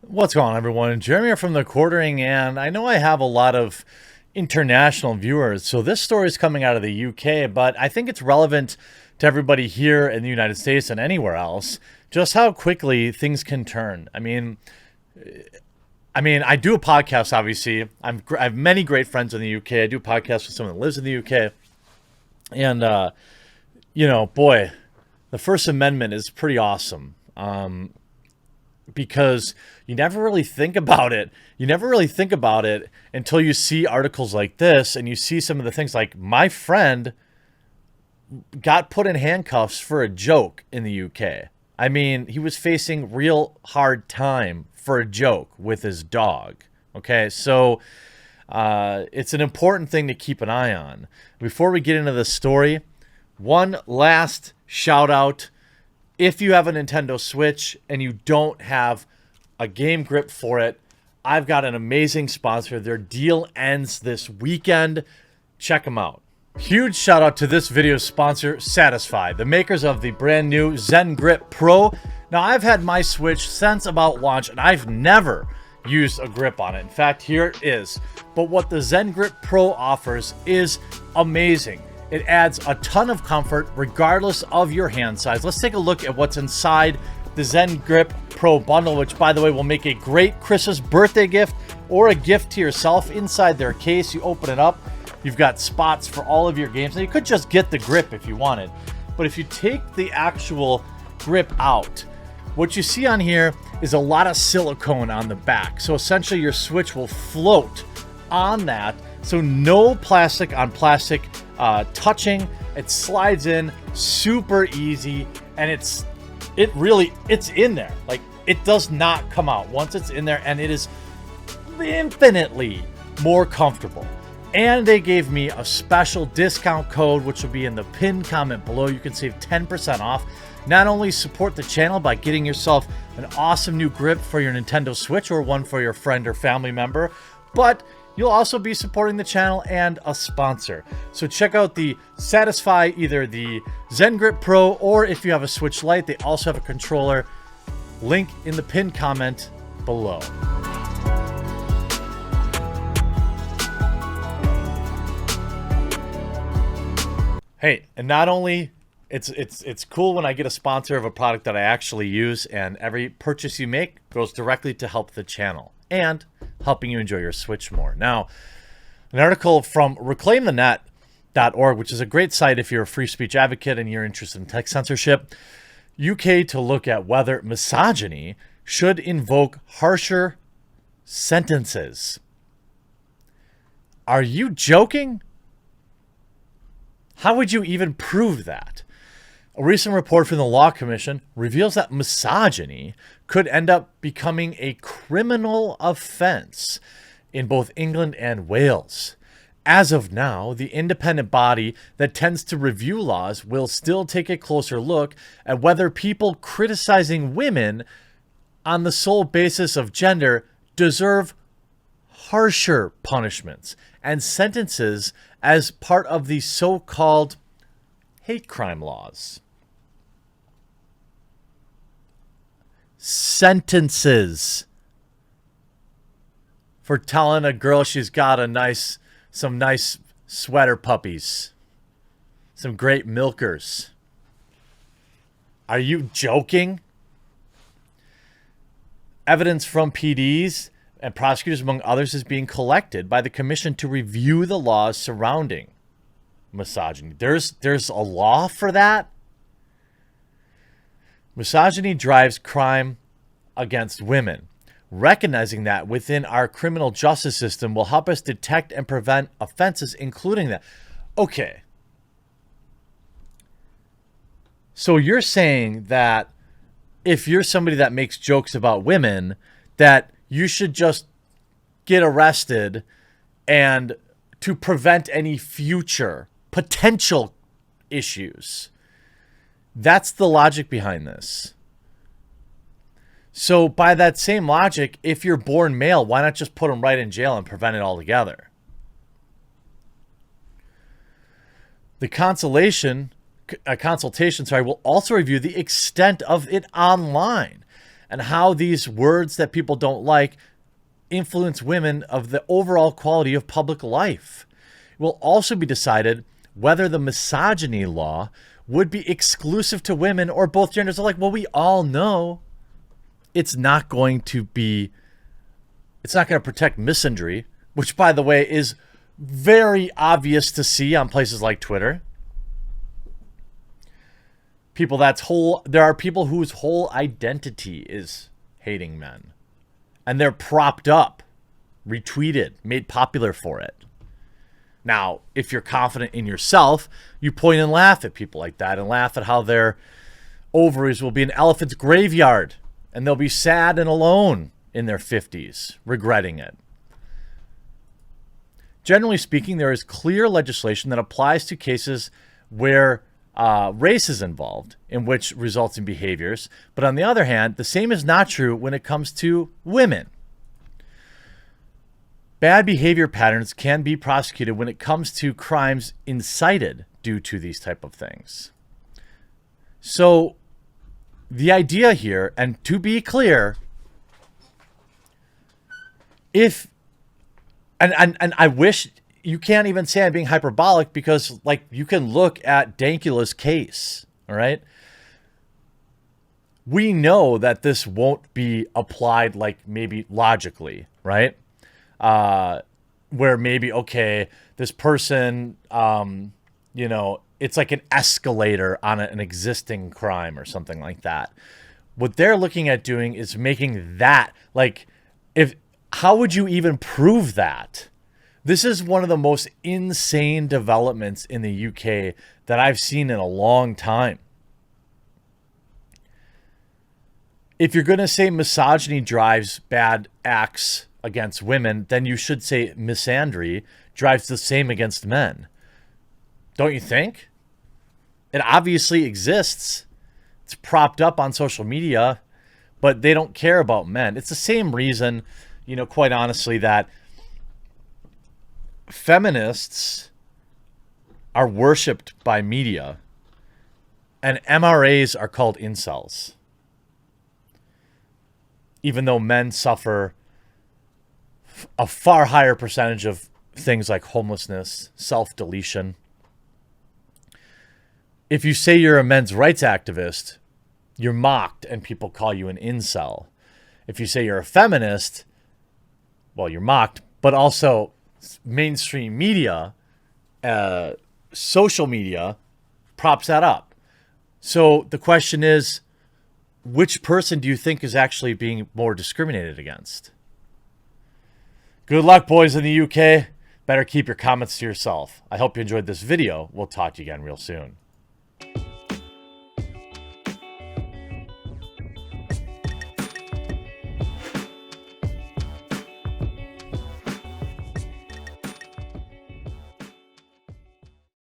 What's going on, everyone? Jeremy here from The Quartering, and I know I have a lot of international viewers, so this story is coming out of the UK, but I think it's relevant to everybody here in the United States and anywhere else, just how quickly things can turn. I do a podcast, obviously. I have many great friends in the UK. I do podcasts with someone that lives in the UK, and, boy, the First Amendment is pretty awesome. Because you never really think about it. You never really think about it until you see articles like this and you see some of the things like my friend got put in handcuffs for a joke in the UK. I mean, he was facing real hard time for a joke with his dog. Okay, so it's an important thing to keep an eye on. Before we get into the story, one last shout out. If you have a Nintendo Switch and you don't have a game grip for it, I've got an amazing sponsor. Their deal ends this weekend. Check them out. Huge shout out to this video's sponsor, Satisfy, the makers of the brand new Zen Grip Pro. Now, I've had my Switch since about launch, and I've never used a grip on it. In fact, here it is. But what the Zen Grip Pro offers is amazing. It adds a ton of comfort regardless of your hand size. Let's take a look at what's inside the Zen Grip Pro bundle, which, by the way, will make a great Christmas birthday gift or a gift to yourself. Inside their case, you open it up, you've got spots for all of your games. Now, you could just get the grip if you wanted, but if you take the actual grip out, what you see on here is a lot of silicone on the back. So essentially your Switch will float on that. So no plastic on plastic touching. It slides in super easy, and it's in there. Like, it does not come out once it's in there, and it is infinitely more comfortable. And they gave me a special discount code, which will be in the pinned comment below. You can save 10% off. Not only support the channel by getting yourself an awesome new grip for your Nintendo Switch or one for your friend or family member, but you'll also be supporting the channel and a sponsor. So check out the Satisfy, either the Zen Grip Pro, or if you have a Switch Lite, they also have a controller. Link in the pinned comment below. Hey, and not only it's cool when I get a sponsor of a product that I actually use, and every purchase you make goes directly to help the channel and helping you enjoy your Switch more. Now, an article from reclaimthenet.org, which is a great site if you're a free speech advocate and you're interested in tech censorship. UK to look at whether misogyny should invoke harsher sentences. Are you joking? How would you even prove that? A recent report from the Law Commission reveals that misogyny could end up becoming a criminal offense in both England and Wales. As of now, the independent body that tends to review laws will still take a closer look at whether people criticizing women on the sole basis of gender deserve harsher punishments and sentences as part of the so-called hate crime laws. Sentences for telling a girl she's got some nice sweater puppies, some great milkers. Are you joking? Evidence from PDs and prosecutors, among others, is being collected by the commission to review the laws surrounding misogyny. There's a law for that? Misogyny drives crime against women. Recognizing that within our criminal justice system will help us detect and prevent offenses, including that. Okay. So you're saying that if you're somebody that makes jokes about women, that you should just get arrested and to prevent any future potential issues. That's the logic behind this. So by that same logic, if you're born male, why not just put them right in jail and prevent it altogether? The consultation will also review the extent of it online, and how these words that people don't like influence women of the overall quality of public life. It will also be decided whether the misogyny law would be exclusive to women or both genders alike. Well, we all know it's not going to protect misandry, which, by the way, is very obvious to see on places like Twitter. There are people whose whole identity is hating men, and they're propped up, retweeted, made popular for it. Now, if you're confident in yourself, you point and laugh at people like that and laugh at how their ovaries will be an elephant's graveyard and they'll be sad and alone in their 50s, regretting it. Generally speaking, there is clear legislation that applies to cases where race is involved, in which results in behaviors. But on the other hand, the same is not true when it comes to women. Bad behavior patterns can be prosecuted when it comes to crimes incited due to these type of things. So the idea here, and to be clear, and I wish you can't even say I'm being hyperbolic, because like you can look at Dankula's case, all right? We know that this won't be applied like maybe logically, right? Where maybe, okay, this person, it's like an escalator on an existing crime or something like that. What they're looking at doing is making that, like, how would you even prove that? This is one of the most insane developments in the UK that I've seen in a long time. If you're going to say misogyny drives bad acts against women, then you should say misandry drives the same against men. Don't you think? It obviously exists. It's propped up on social media, but they don't care about men. It's the same reason, quite honestly, that feminists are worshipped by media and MRAs are called incels. Even though men suffer a far higher percentage of things like homelessness, self-deletion. If you say you're a men's rights activist, you're mocked and people call you an incel. If you say you're a feminist, well, you're mocked, but also mainstream media, social media props that up. So the question is, which person do you think is actually being more discriminated against? Good luck, boys in the UK. Better keep your comments to yourself. I hope you enjoyed this video. We'll talk to you again real soon.